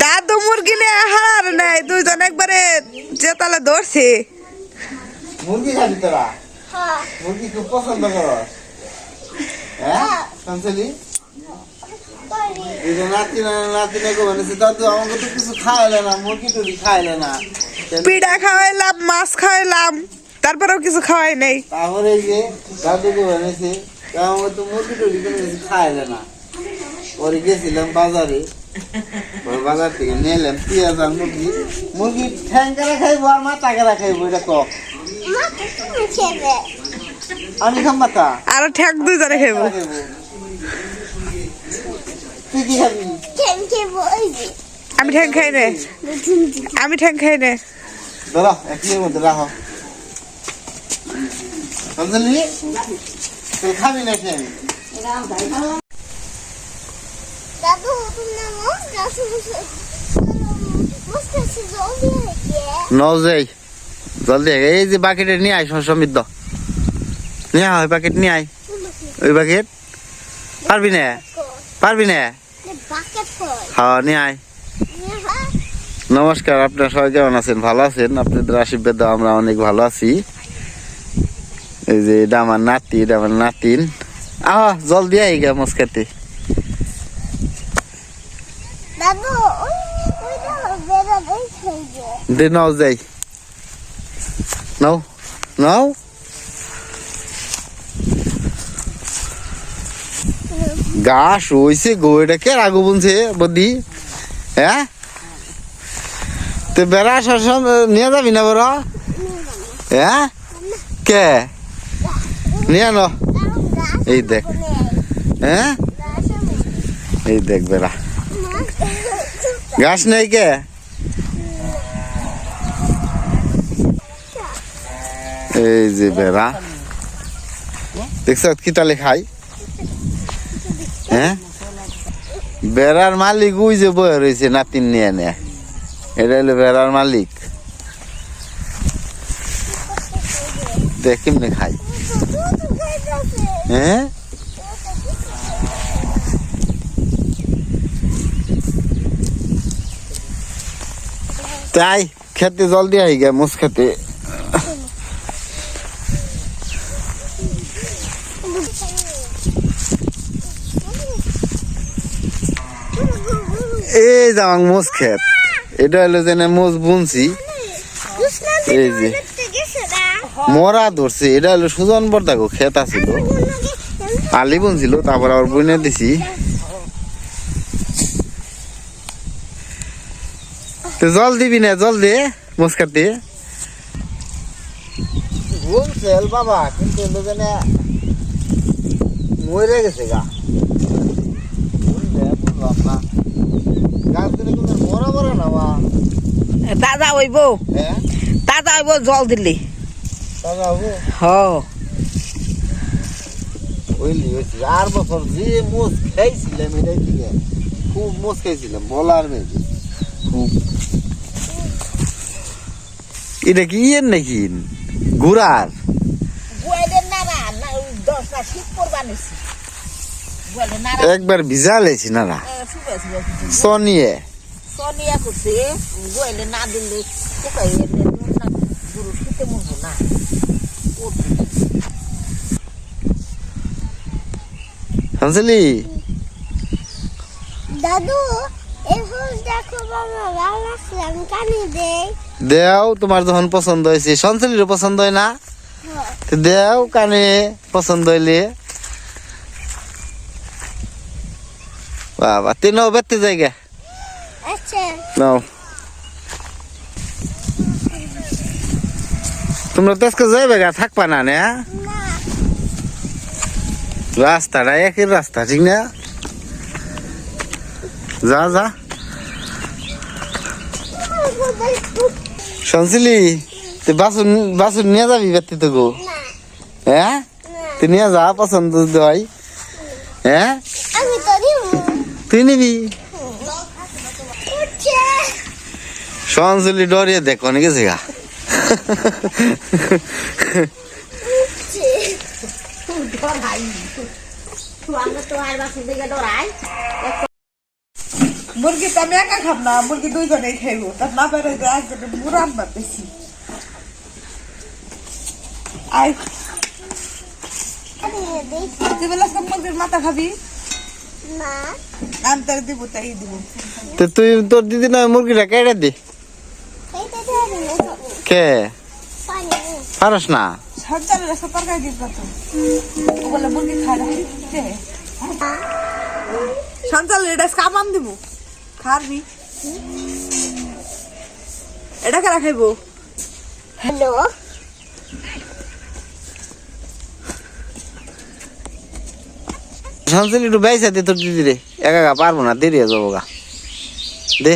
দাদু মুরগি নিয়ে হারার নাই, দুইজন একবারে জেতালে ধরছে। মুরগি খাবি তোরা? মুরগি খুব পছন্দ করো? হ্যাঁ শান্তলি? দাদু আমাকে তো কিছু খাওয়াইলে না, মুরগি টুরগি খাইলে না। পিঠা খাওয়াইলাম, মাছ খাওয়াইলাম, তারপরেও কিছু খাওয়াই নাই। তারপরে এই যে দাদুকে বানিয়েছে, আমাকে তো মুরগি টুরগি কোনো কিছু খাইলে না। পরে গেছিলাম বাজারে, বাজার থেকে নিয়ে এলাম পেঁয়াজ আর মুরগি। মুরগি ঠ্যাং কেনা খাইবো আর মাথা কেনা খাইবো, এটা তো আমি খাম মাথা আর ঠ্যাং দুইজনে খাইবো। তুই কি খাবি? আমি ঠ্যাং খাই না, আমি ঠ্যাং খাই না। ধরো একই মধ্যে রাখো। বুঝলি তুই খাবি না কেন? নজাই জলদি এই যে বাকেটে নিয়ে আয়, সমৃদ্ধ নিয়ে আয়, বাকেট নিয়ে আয়। ওই বাকেট পারবি না? পারবি না? হ্যাঁ নিয়ে আয়। নমস্কার, আপনারা সবাই কেমন আছেন? ভালো আছেন? আপনাদের আশীর্বাদ আমরা অনেক ভালো আছি। এই যে এটা আমার নাতি, এটা আমার নাতিন। আহ জল দিয়ে আই গা মস্কাতে। দে নাও যাই, নাও নাও। ঘাস হইছে গো, এটা কে রাগু বুনছে বদি? হ্যাঁ তো বেড়া শাসন নিয়ে যাবি না বড়? হ্যাঁ কে নিয়ে আনো? এই দেখ, হ্যাঁ এই দেখ বেড়া ঘাস নেই কে? এই যে বেড়া দেখছ কি তালে খাই? হ্যাঁ বেড়ার মালিক ওই যে বয়ে রয়েছে নাতিন নিয়ে নে, এটা হলো বেড়ার মালিক। দেখ কেমনে খাই। হ্যাঁ তাই খেতে জলদি আই গে মুস খেতে। এই যাওয়াং মোজ খেত, এটা হলো যে মোজ বুনছি। এই যে মরা ধরছে, এটা হলো সুজন বর্দাগো খেত আছিল, আলি বুনছিল, তারপর আবার বুনে দিছি। জল দিবি না? জল দে মোজ খেতে বুনছেল বাবা, কিন্তু মরে গেছে গা। দাদা হইব, দাদা হইব জল দিলি। আর বছর যে মোজ খাইছিলাম এটাই থেকে খুব মোজ খাইছিলাম বলার মেয়ে। খুব এটা কি ইয়ের নাকি ঘুরার? একবার ভিজা লেছি না সনিয়ে সনিয়া করছে গোয়ালে না দিলে শুকাই গরু শুতে মরবো না। হানসলি দাদু এই ফুল দেখো বাবা, ভালো লাগছে, আমি কানে দেই। দেও তোমার যখন পছন্দ হয়েছে, সঞ্চলিরও পছন্দ হয় না? দেও কানে পছন্দ হইলে। বাবা তিন বেতে জায়গা নাও। তোমরা তো আজকে যাইবে গা, থাকবা না? না রাস্তাটা একই রাস্তা, ঠিক না? যা যা শুনছিলি তুই বাসন বাসন নিয়ে যাবি বেতে তো গো? হ্যাঁ তুই নিয়ে যা, পছন্দ হয়। হ্যাঁ তুই নিবি? সঞ্চলি ডরিয়ে দেখ অনেক গেছে গা। মুরগি তো আমি একা খাব না, মুরগি দুইজনেই খাইব। তার না পারে যে একজনে মুরান বাড়তেছি। আই তুই বলে আজকে মুরগির মাথা খাবি? না আমি তোর দিব, তাই দিব। তো তুই তোর দিদি না মুরগিটা কেটে দি। এইটা ধরে নে কে পানি পারস না? সঞ্চালের সাথে তরকারি দিব তো। ও বলে মুরগি খায় না। সঞ্চালের এটা কামান দিব, খাবি? এটা কারা খাইব? হ্যালো শামসুল একটু বেসা দে তোর দিদি রে, একা একা পারবো না, দেরি হয়ে যাবো গা। দে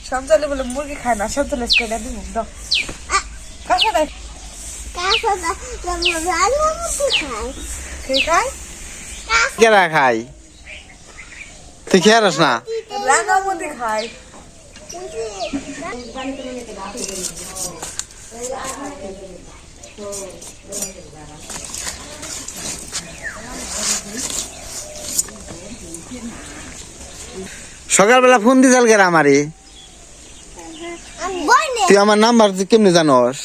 সঞ্চালে বলে মুরগি খায় না, সঞ্চালের কেটে দিব। দাও কাকা দেখ কাকা না রান্না করতে খাই কে খায়? কেরা খাই? তুই খেয়ে আস না? রাঙা মুরগি খায়। সকালবেলা ফোন দিছাল কেরা আমারে? বইনে তুই আমার নাম্বার কেমনি জানস?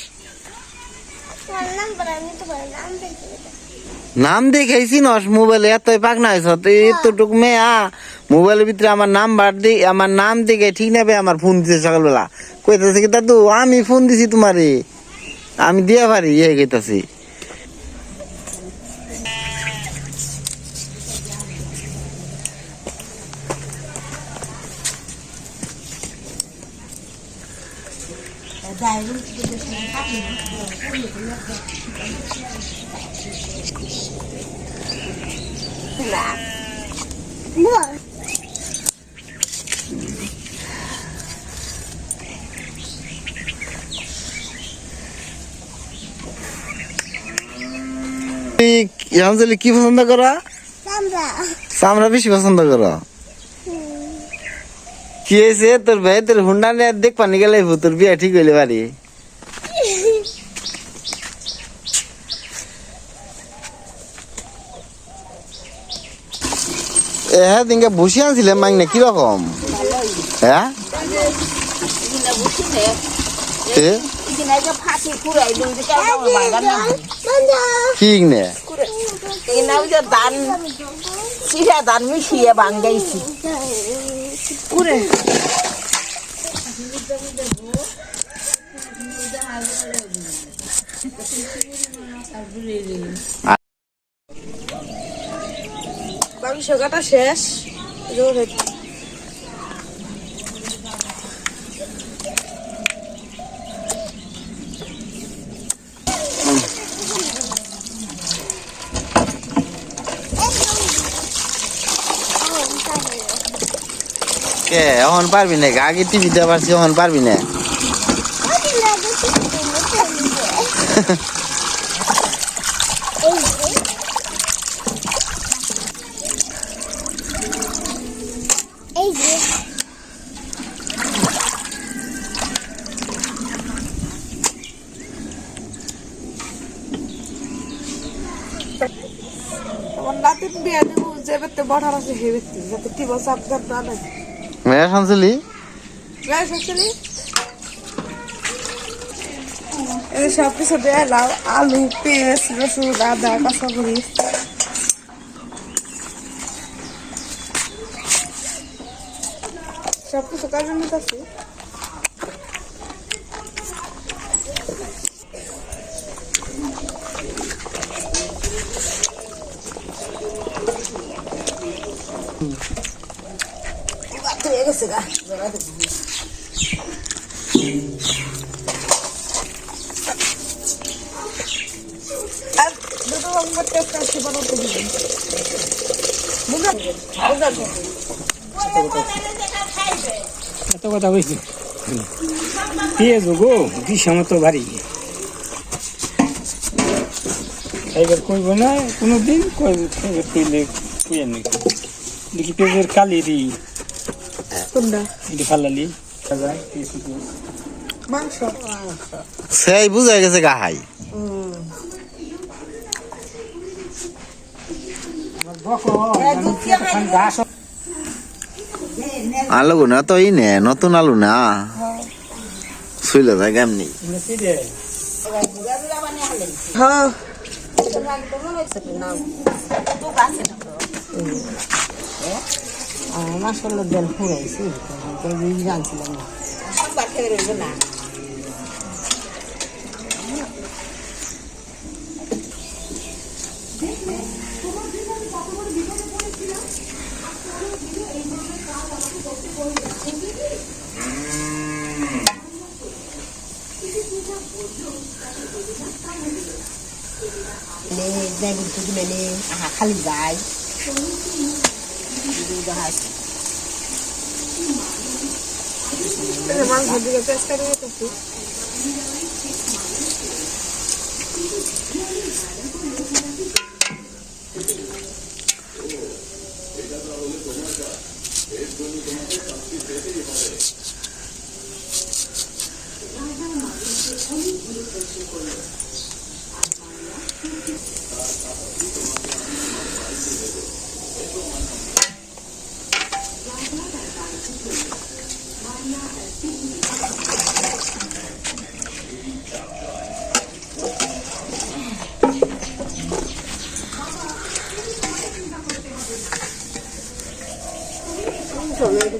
নাম্বার আমি তো নাম দেখি নাম দেখাইছি নস মোবাইলে, এতই পাকনা হয়েছ তুই, এতটুক মেয়া মোবাইলের ভিতরে আমার নাম্বার দি, আমার নাম দেখে ঠিক নেবে আমার ফোন দিছে সকালবেলা। কইতাছে কি দাদু আমি ফোন দিছি তোমারে, আমি দিয়া পারি ইয়ে কইতাছি। বল তুই শামসুল কি পছন্দ কর? আমরা চামড়া বেশি পছন্দ কর? কি হয়েছে তোর ভাই? তোর হুন্ডা নিয়ে দেখ পানি গেলে তোর বিয়া ঠিক হইলে পারি। হ্যাঁ দিনকে বসে আনছিলাম মাইনে কিরকম? হ্যাঁ ফাঁসি কুড়াই দিন ঠিক নে ধান চিরা ধান মিশিয়ে ভাঙ্গাইছি কুড়ে মাংস কাটা শেষ। কে এখন পারবি না? আগে টিভিতে পারছি, এখন পারবি না? এই যে আমার নাতিন বিয়া দিব, যে ব্যক্তি বড়ার আছে সেই ব্যক্তি যাতে টিভি সাবধান না লাগে। মেয়া শামসুলি সব কিছু দেয়, আলু, পেঁয়াজ, রসুন, আদা, কাঁচামরিচ, সব কিছু কাজের মধ্যে আছে। হয়ে গেছে গা আর দুটো রঙের টেস্ট আছে বানাতে দিবেন। এত কথা কইছি পেঁয়াজ গো বিষম তো ভারী এবার কইব না কোনোদিন কইলে কইয়া নেই দেখি পেঁয়াজের কালি দিই কোনটা? এটি ফালালি মাংস সেই বুঝা গেছে গাহাই। আলু না তো এই নে নতুন আলু না শুইলে যায় কেমনি হ্যাঁ মাসাল্লাহ দেন ফুরাইছি জানছিলাম না খালি যায় মাংস দিকে চেষ্টা করে করছি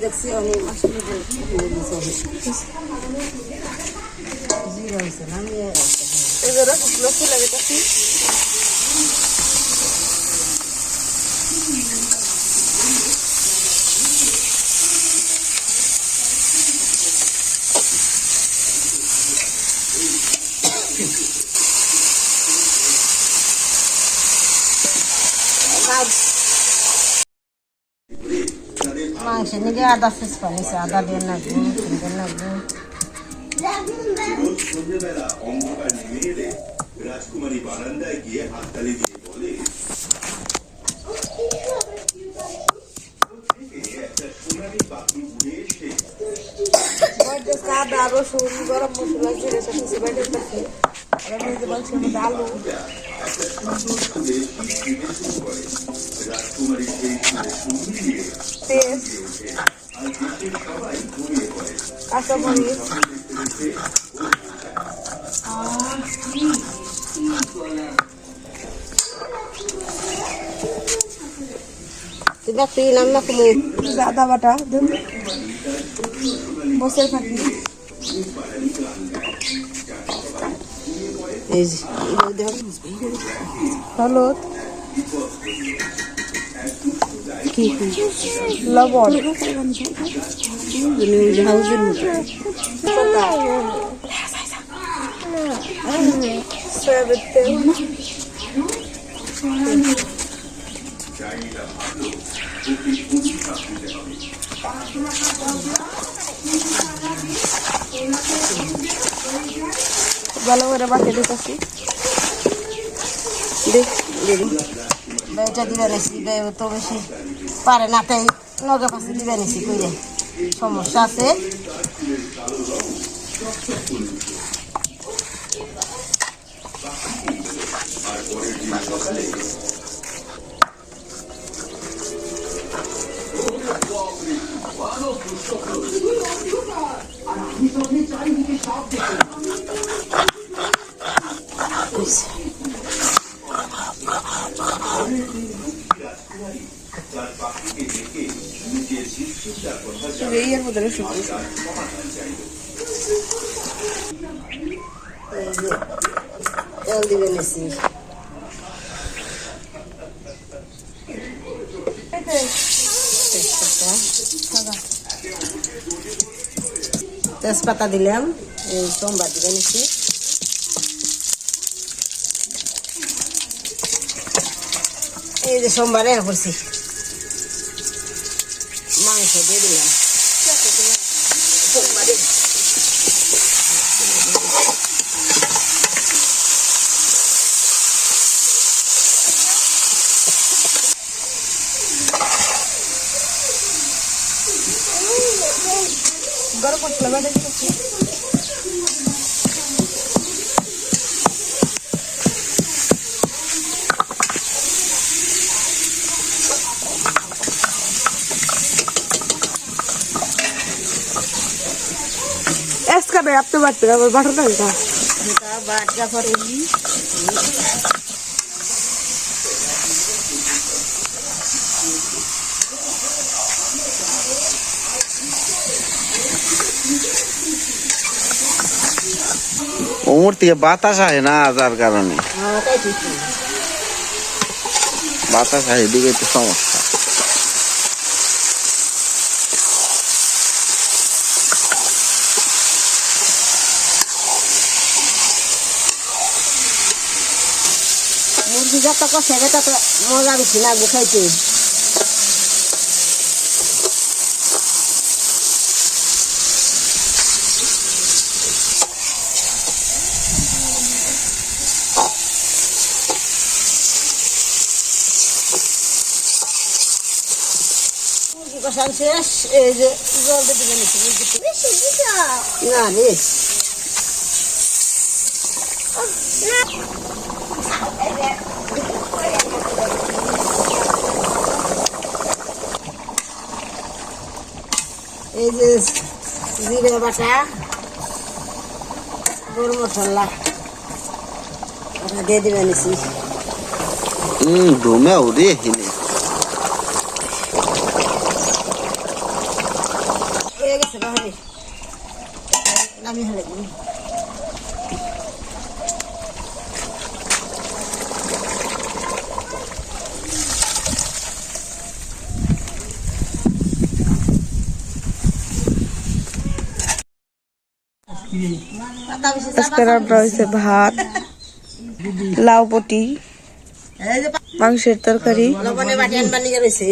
দেখছি অনেক মাসাল্লাহ জিরা হয়েছে না এগুলো লক্ষ্য লাগে তাকি মাংস নিয়ে আদা ফিস পানিছে আদা দিয়ে নাগবো দিয়ে নাগবো সন্ধ্যেবেলা অন্ধকার নেমে এলে রাজকুমারী বারান্দায় গিয়ে হাততালি দিয়ে বলে একটা সোনালি পাখি উড়ে এসে আদা রসুন গরম মশলা জিরে সব বাইরে থাকে আর মধ্যে মাংসের মধ্যে আলু একটা সুন্দর সুরে শীত দিতে শুরু করে রাজকুমারী সেই সুরে সুর দিয়ে পেঁয়াজ ওঠে আর দেশের সবাই ঘুমিয়ে পড়ে কাঁচামরিচ তুই তুই নাম না তুমি আদা বাটা দেন বসে থাকি এই হলুদ কি লবণ হাউজের মতো সয়াবিন তেল ভালো করে বাকি দিতেছি বেটা দিবে নিছি বে তো বেশি পারে না তাই নগে পাশে দিবে নিছি কইরে সমস্যা আছে এর মধ্যে রসুন তেল দিবে নিছি তেজপাতা দিলাম এই সোমবার দিবে নিছি এই যে সোমবারে করছি মাংস দিয়ে দিলাম সোমবারে গরম মশলা বাটা দিতেছি নাই আপনি বাড়তে আবার বাটা না এটা এটা বাটা পরে ওমর থেকে বাতাস আসে না যার কারণে ওটাই ঠিক বাতাস আসে দিকে একটু সমস্যা মুরগি যত কষে তত মজা বেশি লাগবে খাইতে মুরগি কষান শেষ এই যে জল দিয়ে দিবেন না রে এই যে জিরে বাটা গরম মশলা ওটা দিয়ে দিবেন এসি ঘুমে উঠে হিনে হয়ে গেছে বাহারে নামি হলে আজকে রান্না হয়েছে ভাত লাউ পটি মাংসের তরকারি লবণে বাটি আনবার নিয়ে রয়েছে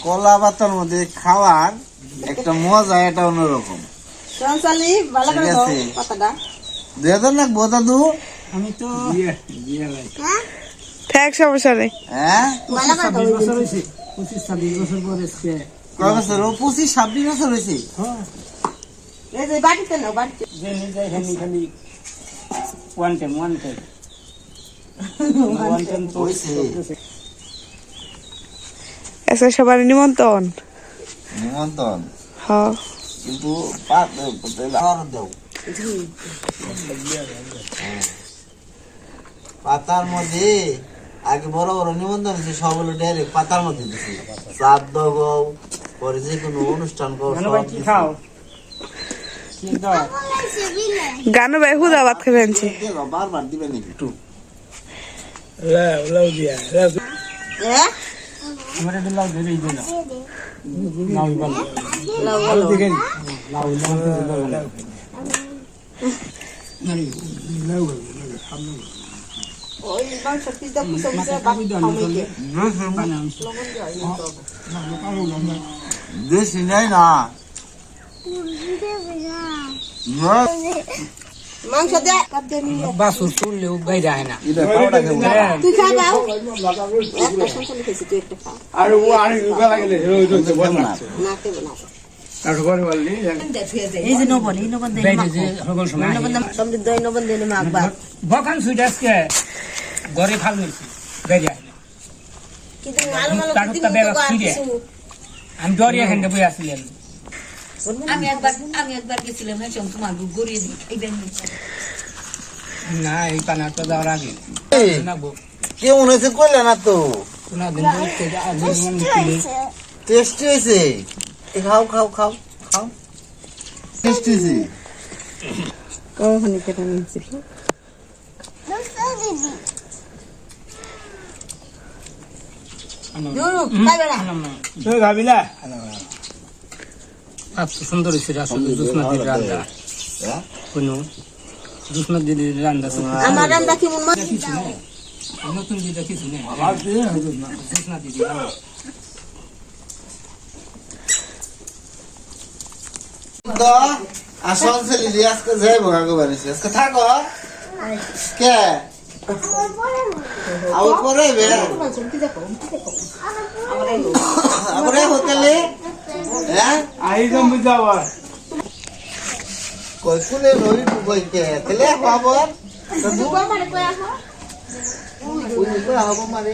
কলা পাতার মধ্যে খাওয়ার একটা মজা এটা অন্যরকম চঞ্চালি ভালো করে দাও পাতাটা দেদার না দাদু আমি তো ঠেক সমস্যা নেই হ্যাঁ ভালো করে দাও 25 বছর হয়েছে 25-26 বছর পরে এসছে কয় বছর ও 25-26 বছর হয়েছে এই যে বাটিতে নাও বাটিতে যে নিজে খালি ওয়ান টাইম তো হয়েছে আজকে সবার নিমন্ত্রণ নিমন্ত্রণ হ্যাঁ কিন্তু পাত দাও পাতার মধ্যে আগে বড় বড় নিমন্ত্রণ হয়েছে সবগুলো ডাইরেক্ট পাতার মধ্যে দিছে শ্রাদ্ধ গও পরে যে কোনো অনুষ্ঠান গও জানো সব ভাই কি খাও কি দাও গানু ভাই হুদা ভাত খেয়ে আনছি বারবার দিবে নাকি একটু লাউ দিয়া হ্যাঁ আমার এটা লাউ ধরে দিই না লাউ ভালো লাউ ভালো দেখেন লাউ ওই মাংস পিসটা কুসুম সে বাপ খাওয়াইতে দেশি নাই না মাংস দে কাপ দে নিয়ে বাসুর তুললেও বাইরে হয় না এটা পাউডার খাবো তুই খা বাও একটা চঞ্চালি খেয়েছি তুই একটা খা আর ও আর গলা গেলে না না খেবে না তারপরে বললি এই যে নবন দেন বাইরে যে সকল সময় নবন সমৃদ্ধ নবন দেন মাগবা বকান সুইট আজকে ঘরে ফাল নিছি বাইরে হয় না কিন্তু আলো আলো তার দিন তো বেলা তো ছিড়ে কিছু আমি ডরি এখানে বই আসছিলাম আমি একবার গেছিলাম না তোমার গড়িয়ে দিই এই ব্যাংক না এই পানাটা যাওয়ার আগে না গো কেমন হয়েছে কইলে না তো কোন দিন বলতে আগে টেস্টি হয়েছে খাও খাও খাও খাও টেস্টি হয়েছে ওখানে কেটে নিয়েছি দুরু খাইবে না তো গাবিলা আপ সুন্দর হইছে আসলে জুসনা দি রান্না কোন জুসনা দি রান্না আমার রান্না কি মন নতুন যেটা কিছু নেই জুসনা দি তো আসল ছেলে আজকে যাইব কাকু বাড়িতে আজকে থাকো কে আবার পরে বে আবার হোটেলে হ্যাঁ আই জম বুঝাওয়া কই কুলে রই কই কে তেলে খবর তো দুবা মানে কই আছো কই কই হবো মারে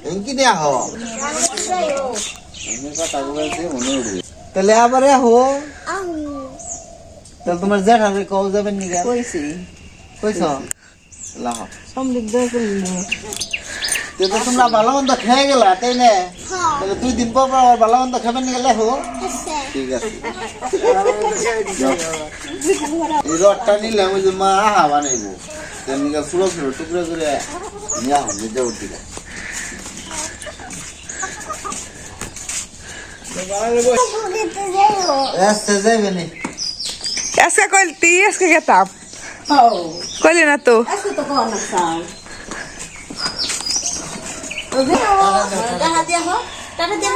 এনকি দিয়া হ আমি কথা বলছি মনে উঠবে তাহলে আবার হো আমি তাহলে তোমার জেঠারে কও যাবেন নি গা কইছি কইছ লাহ সমৃদ্ধ করলি তো তোমরা ভালো মন্দ খেয়ে গেলা তাই না তাহলে 2 দিন পর আবার ভালো মন্দ খাবেন নি গেলে হো আছে ঠিক আছে এই রটটা নিলাম ওই যে মা আহা বানাইবো তেমনি ছোট ছোট টুকরো করে নিয়ে আহ নিজে উঠি বুঝতে যাইও আচ্ছা যাইবে নি আজকে কইলতি আজকে গেতাম কইলি না তো আজকে তো কোন নাও টাকা দিয়া হো টাকা দিয়া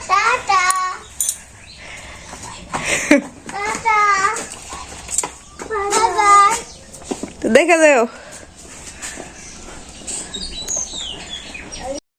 টাটা টাটা বাই বাই তো দেখে যাও